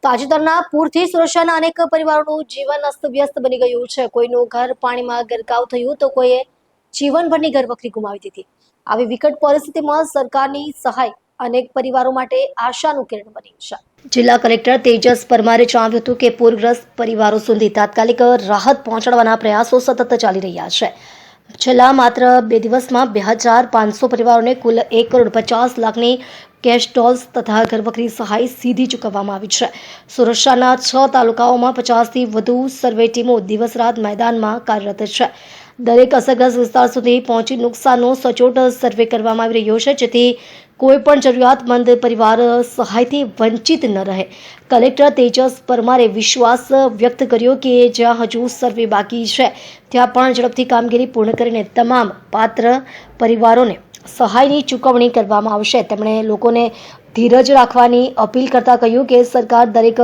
તાજેતરના પૂરથી સુરક્ષાના અનેક પરિવારોનું જીવન અસ્તવ્યસ્ત બની ગયું છે. કોઈનું ઘર પાણીમાં ગરકાવ થયું તો કોઈએ જીવનભરની ઘરવખરી ગુમાવી દીધી. આવી વિકટ પરિસ્થિતિમાં સરકારની સહાય અનેક પરિવારો માટે આશાનું કિરણ બની છે. જિલ્લા કલેક્ટર તેજસ પરમારે જણાવ્યું હતું કે પૂરગ્રસ્ત પરિવારો સુધી તાત્કાલિક રાહત પહોંચાડવાના પ્રયાસો સતત ચાલી રહ્યા છે. છેલ્લા માત્ર 2 દિવસમાં 2500 પરિવારોને કુલ 1,50,00,000ની કેશ ડોલ્સ તથા ઘરવખરી સહાય સીધી ચૂકવવામાં આવી છે. સુરક્ષાના 6 તાલુકાઓમાં 50થી વધુ સર્વે ટીમો દિવસ રાત મેદાનમાં કાર્યરત છે. દરેક અસરગ્રસ્ત વિસ્તાર સુધી પહોંચી નુકસાનનો સચોટ સર્વે કરવામાં આવી રહ્યો છે, જેથી કોઈપણ જરૂરિયાતમંદ પરિવાર સહાયથી વંચિત ન રહે. કલેક્ટર તેજસ પરમારે વિશ્વાસ વ્યક્ત કર્યો કે જ્યાં હજુ સર્વે બાકી છે ત્યાં પણ ઝડપથી કામગીરી પૂર્ણ કરીને તમામ પાત્ર પરિવારોને સહાયની ચૂકવણી કરવામાં આવશે. તેમણે લોકોને ધીરજ રાખવાની અપીલ કરતા કહ્યું કે સરકાર દરેક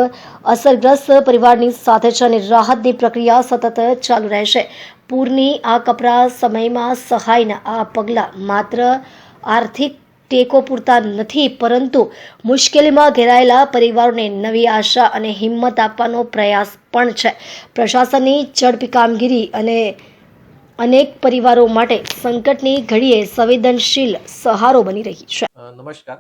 અસરગ્રસ્ત પરિવારની સાથે છે અને રાહતની પ્રક્રિયા સતત ચાલુ રહેશે. પૂરની આ કપરા સમયમાં સહાયના આ પગલાં માત્ર આર્થિક ટેકો પૂરતા નથી, પરંતુ મુશ્કેલીમાં ઘેરાયેલા પરિવારોને નવી આશા અને હિંમત આપવાનો પ્રયાસ પણ છે. પ્રશાસનની ઝડપી કામગીરી અને અનેક પરિવારો માટે સંકટની ઘડીએ સંવેદનશીલ સહારો બની રહી છે. નમસ્કાર.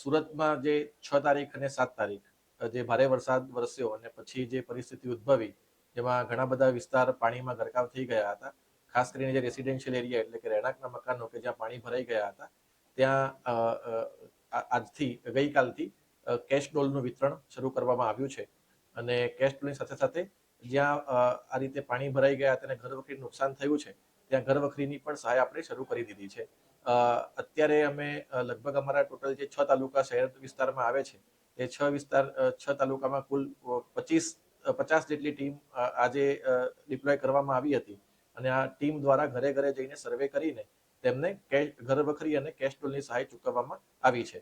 સુરતમાં જે 6 તારીખ અને 7 તારીખ જે ભારે વરસાદ વરસ્યો અને પછી જે પરિસ્થિતિ ઉદ્ભવી, જેમાં ઘણા બધા વિસ્તાર પાણીમાં ગરકાવ થઈ ગયા હતા. ખાસ કરીને જે રેસિડેન્શિયલ એરિયા એટલે કે રહેણાંકના મકાનો કે જ્યાં પાણી ભરાઈ ગયા હતા, ત્યાં આજથી ગઈકાલથી કેશ ડોલનું વિતરણ શરૂ કરવામાં આવ્યું છે. અને કેશ ડોલની સાથે સાથે જ્યાં આ રીતે પાણી ભરાઈ ગયા તેને ઘરવખરીને નુકસાન થયું છે, ત્યાં ઘરવખરીની પણ સહાય આપણે શરૂ કરી દીધી છે. અત્યારે અમે લગભગ અમારા ટોટલ જે 6 તાલુકા શહેર વિસ્તારમાં આવે છે, એ 6 તાલુકામાં કુલ 50 જેટલી ટીમ આજે ડિપ્લોય કરવામાં આવી હતી. અને આ ટીમ દ્વારા ઘરે ઘરે જઈને સર્વે કરીને તેમને ઘરવખરી અને કેશ ડોલની સહાય ચૂકવવામાં આવી છે.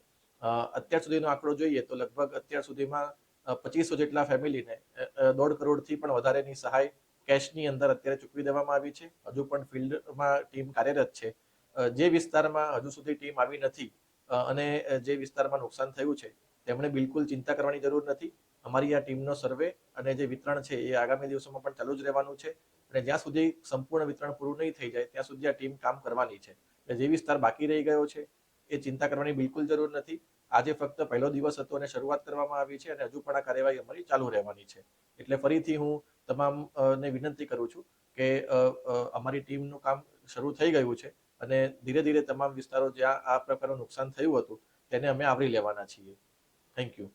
અત્યાર સુધીનો આંકડો જોઈએ તો લગભગ અત્યાર સુધીમાં 2500 જેટલા ફેમિલીને 1.5 કરોડથી પણ વધારેની સહાય કેશની અંદર અત્યારે ચૂકવી દેવામાં આવી છે. હજુ પણ ફિલ્ડમાં ટીમ કાર્યરત છે. જે વિસ્તારમાં હજુ સુધી ટીમ આવી નથી અને જે વિસ્તારમાં નુકસાન થયું છે, તેમણે બિલકુલ ચિંતા કરવાની જરૂર નથી. અમારી આ ટીમનો સર્વે અને જે વિતરણ છે એ આગામી દિવસોમાં પણ ચાલુ જ રહેવાનું છે. અને જ્યાં સુધી સંપૂર્ણ વિતરણ પૂરું નહીં થઈ જાય ત્યાં સુધી આ ટીમ કામ કરવાની છે. જે વિસ્તાર બાકી રહી ગયો છે એ ચિંતા કરવાની બિલકુલ જરૂર નથી. આજે ફક્ત પહેલો દિવસ હતો અને શરૂઆત કરવામાં આવી છે અને હજુ પણ આ કાર્યવાહી અમારી ચાલુ રહેવાની છે. એટલે ફરીથી હું તમામને વિનંતી કરું છું કે અમારી ટીમનું કામ શરૂ થઈ ગયું છે અને ધીરે ધીરે તમામ વિસ્તારો જ્યાં આ પ્રકારનું નુકસાન થયું હતું તેને અમે આવરી લેવાના છીએ. Thank you.